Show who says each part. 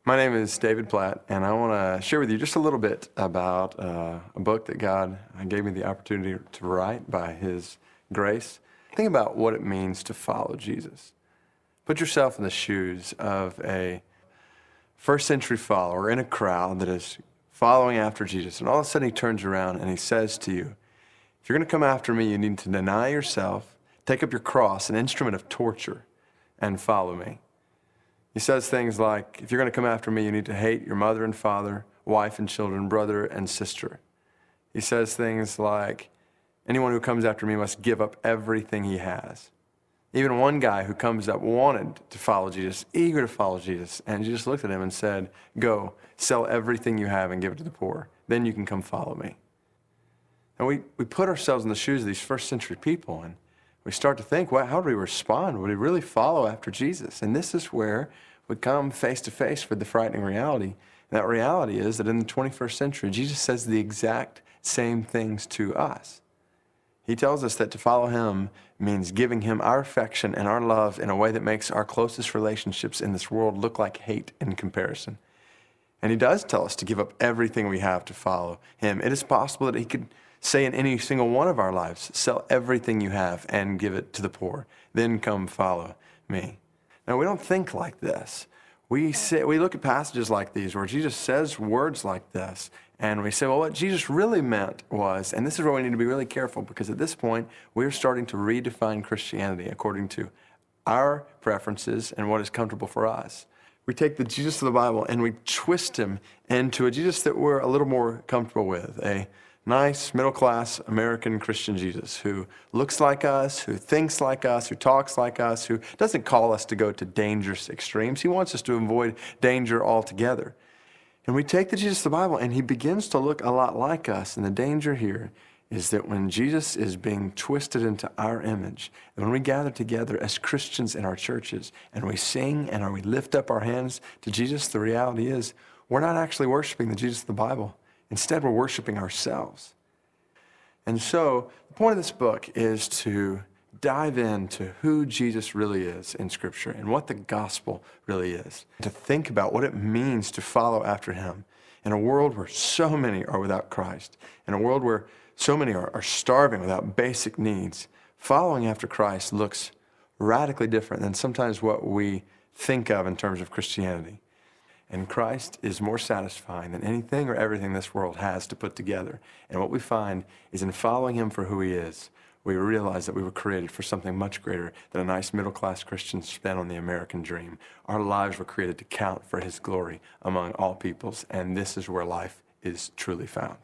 Speaker 1: My name is David Platt, and I want to share with you just a little bit about a book that God gave me the opportunity to write by His grace. Think about what it means to follow Jesus. Put yourself in the shoes of a first century follower in a crowd that is following after Jesus, and all of a sudden He turns around and He says to you, if you're going to come after me, you need to deny yourself, take up your cross, an instrument of torture, and follow me. He says things like, if you're going to come after me, you need to hate your mother and father, wife and children, brother and sister. He says things like, anyone who comes after me must give up everything he has. Even one guy who comes up wanted to follow Jesus, eager to follow Jesus, and Jesus looked at him and said, go, sell everything you have and give it to the poor. Then you can come follow me. And we put ourselves in the shoes of these first century people, and we start to think, well, how do we respond? Would we really follow after Jesus? And this is where we come face to face with the frightening reality. And that reality is that in the 21st century, Jesus says the exact same things to us. He tells us that to follow Him means giving Him our affection and our love in a way that makes our closest relationships in this world look like hate in comparison. And He does tell us to give up everything we have to follow Him. It is possible that He could say in any single one of our lives, sell everything you have and give it to the poor. Then come follow me. Now, we don't think like this. We look at passages like these where Jesus says words like this, and we say, well, what Jesus really meant was, and this is where we need to be really careful, because at this point, we're starting to redefine Christianity according to our preferences and what is comfortable for us. We take the Jesus of the Bible and we twist Him into a Jesus that we're a little more comfortable with, a nice, middle-class American Christian Jesus who looks like us, who thinks like us, who talks like us, who doesn't call us to go to dangerous extremes. He wants us to avoid danger altogether. And we take the Jesus of the Bible, and He begins to look a lot like us. And the danger here is that when Jesus is being twisted into our image, and when we gather together as Christians in our churches, and we sing and we lift up our hands to Jesus, the reality is we're not actually worshiping the Jesus of the Bible. Instead, we're worshiping ourselves. And so the point of this book is to dive into who Jesus really is in Scripture and what the gospel really is. To think about what it means to follow after Him in a world where so many are without Christ, in a world where so many are starving without basic needs. Following after Christ looks radically different than sometimes what we think of in terms of Christianity. And Christ is more satisfying than anything or everything this world has to put together. And what we find is in following Him for who He is, we realize that we were created for something much greater than a nice middle-class Christian spin on the American dream. Our lives were created to count for His glory among all peoples, and this is where life is truly found.